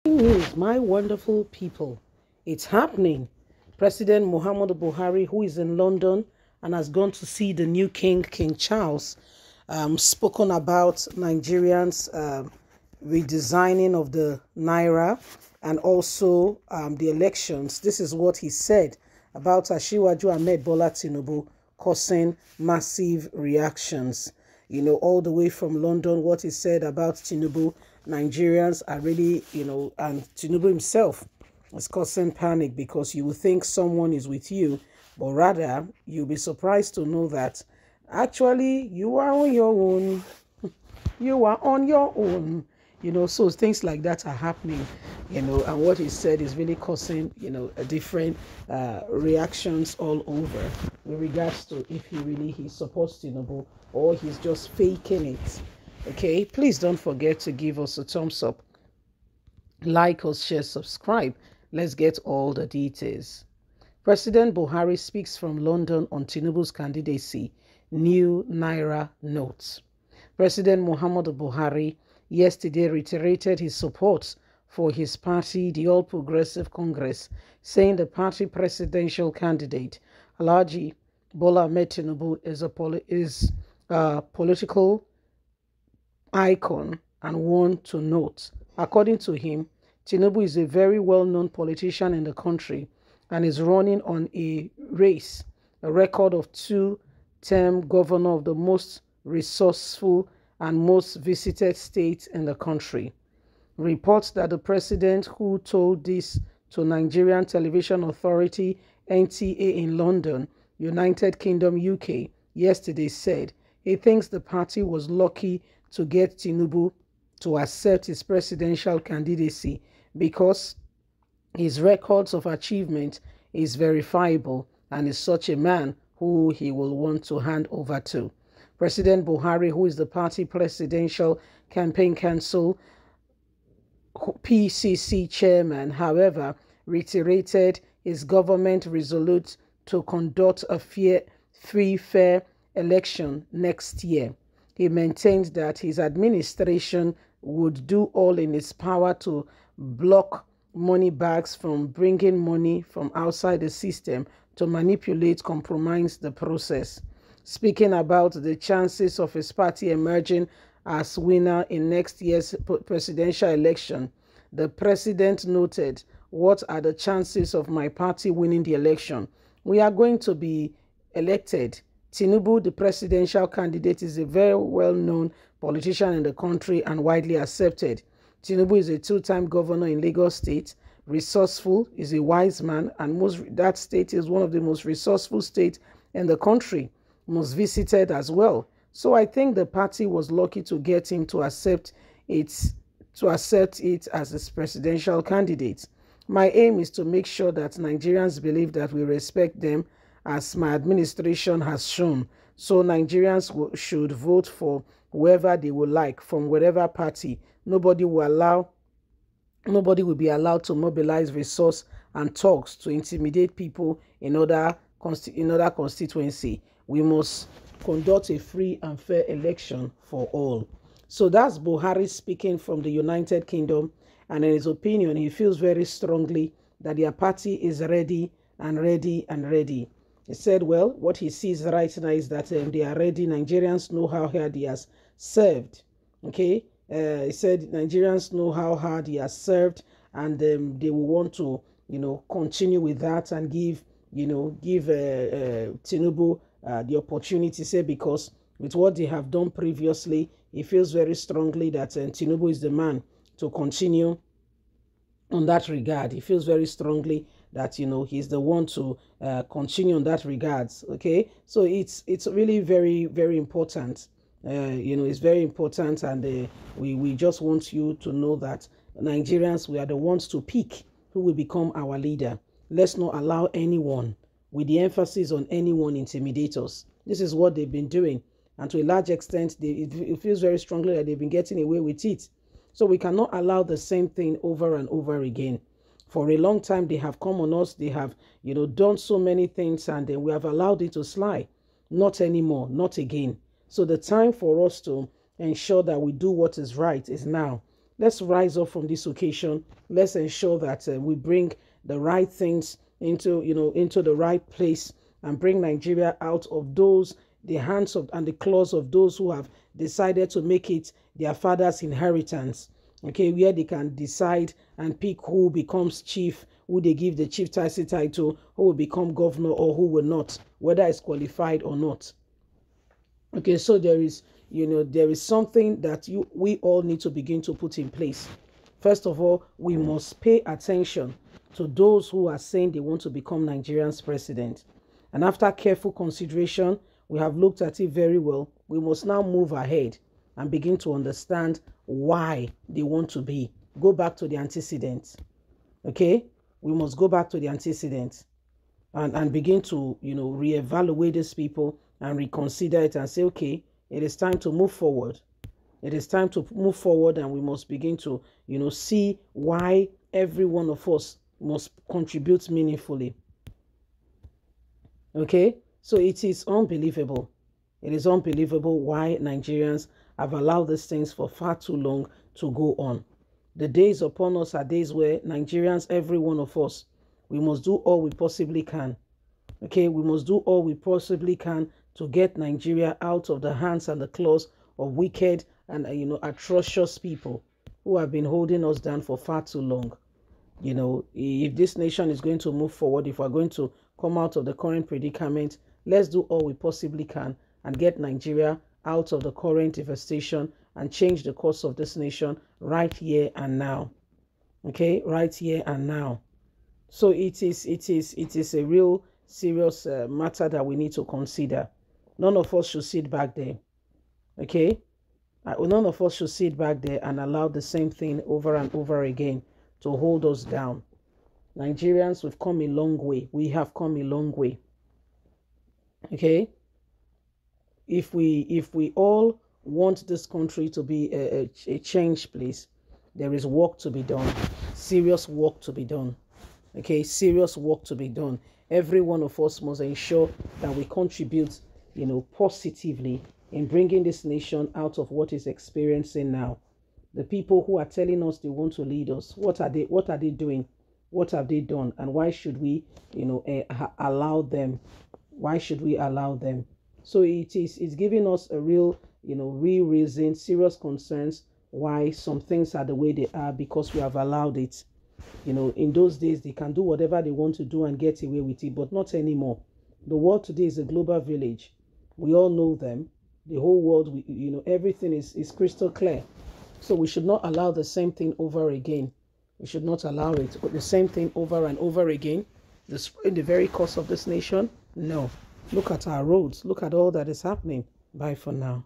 News, my wonderful people. It's happening. President Muhammadu Buhari, who is in London and has gone to see the new king, King Charles, spoken about Nigerians redesigning of the Naira and also the elections. This is what he said about Asiwaju Ahmed Bola Tinubu causing massive reactions. You know, all the way from London, what he said about Tinubu. Nigerians are really, and Tinubu himself is causing panic because you will think someone is with you, but rather you'll be surprised to know that actually you are on your own. You are on your own. So things like that are happening, and what he said is really causing, a different reactions all over with regards to if he supports Tinubu or he's just faking it. Okay, please don't forget to give us a thumbs up, like us, share, subscribe. Let's get all the details. President Buhari speaks from London on Tinubu's candidacy, new Naira notes. President Muhammadu Buhari yesterday reiterated his support for his party, the All Progressive Congress, saying the party presidential candidate, Alhaji Bola Ahmed Tinubu, is a political icon and one to note. According to him, Tinubu is a very well-known politician in the country and is running on a record of two-term governor of the most resourceful and most visited state in the country. Reports that the president, who told this to Nigerian Television Authority NTA in London, United Kingdom, UK, yesterday said he thinks the party was lucky to get Tinubu to accept his presidential candidacy because his records of achievement is verifiable and is such a man who he will want to hand over to. President Buhari, who is the party presidential campaign council PCC chairman, however, reiterated his government resolute to conduct a free, fair election next year. He maintained that his administration would do all in its power to block money bags from bringing money from outside the system to manipulate, compromise the process. Speaking about the chances of his party emerging as winner in next year's presidential election, the president noted, "What are the chances of my party winning the election? We are going to be elected." Tinubu, the presidential candidate, is a very well-known politician in the country and widely accepted. Tinubu is a two-time governor in Lagos State, resourceful, is a wise man, and that state is one of the most resourceful states in the country, most visited as well. So I think the party was lucky to get him to accept it as his presidential candidate. My aim is to make sure that Nigerians believe that we respect them, as my administration has shown. So Nigerians should vote for whoever they would like from whatever party. Nobody will be allowed to mobilize resource and talks to intimidate people in other constituency. We must conduct a free and fair election for all. So that's Buhari speaking from the United Kingdom, and in his opinion, he feels very strongly that their party is ready and ready and ready. He said, well, what he sees right now is that they are ready. Nigerians know how hard he has served. Okay? He said Nigerians know how hard he has served, and they will want to, continue with that and give Tinubu the opportunity, say, because with what they have done previously, he feels very strongly that Tinubu is the man to continue on that regard. He feels very strongly that he's the one to continue on that regards. Okay, so it's really very, very important. It's very important, and we just want you to know that Nigerians, we are the ones to pick who will become our leader. Let's not allow anyone, with the emphasis on anyone, intimidate us. This is what they've been doing, and to a large extent, it feels very strongly that they've been getting away with it. So we cannot allow the same thing over and over again. For a long time, they have come on us. They have, done so many things, and then we have allowed it to slide. Not anymore, not again. So the time for us to ensure that we do what is right is now. let's rise up from this occasion. Let's ensure that we bring the right things into, into the right place, and bring Nigeria out of the hands of and the claws of those who have decided to make it their father's inheritance. Okay, where they can decide and pick who becomes chief, who they give the chieftaincy title, who will become governor or who will not, whether it's qualified or not. Okay, so there is, there is something that we all need to begin to put in place. First of all, we must pay attention to those who are saying they want to become Nigeria's president. And after careful consideration, we have looked at it very well. We must now move ahead and begin to understand why they want to be. Go back to the antecedents. Okay? We must go back to the antecedents and begin to, reevaluate these people and reconsider it and say, okay, it is time to move forward. It is time to move forward, and we must begin to, see why every one of us must contribute meaningfully. Okay? So it is unbelievable. It is unbelievable why Nigerians have allowed these things for far too long to go on. The days upon us are days where Nigerians, every one of us, we must do all we possibly can. Okay, we must do all we possibly can to get Nigeria out of the hands and the claws of wicked and, atrocious people who have been holding us down for far too long. If this nation is going to move forward, if we're going to come out of the current predicament, let's do all we possibly can and get Nigeria out of the current devastation and change the course of this nation right here and now. Okay, right here and now. So it is a real serious matter that we need to consider. None of us should sit back there. Okay, none of us should sit back there and allow the same thing over and over again to hold us down. Nigerians, we've come a long way. We have come a long way. Okay, if we all want this country to be a change place, there is work to be done. Serious work to be done. Okay, serious work to be done. Every one of us must ensure that we contribute, positively in bringing this nation out of what it's experiencing now. The people who are telling us they want to lead us, what are they doing? What have they done? And why should we, allow them? Why should we allow them? So it's giving us a real, real reason, serious concerns why some things are the way they are, because we have allowed it. In those days, they can do whatever they want to do and get away with it, but not anymore. The world today is a global village. We all know them. The whole world, everything is crystal clear. So we should not allow the same thing over again. We should not allow it. The same thing over and over again. In the very course of this nation. No. Look at our roads. Look at all that is happening. Bye for now.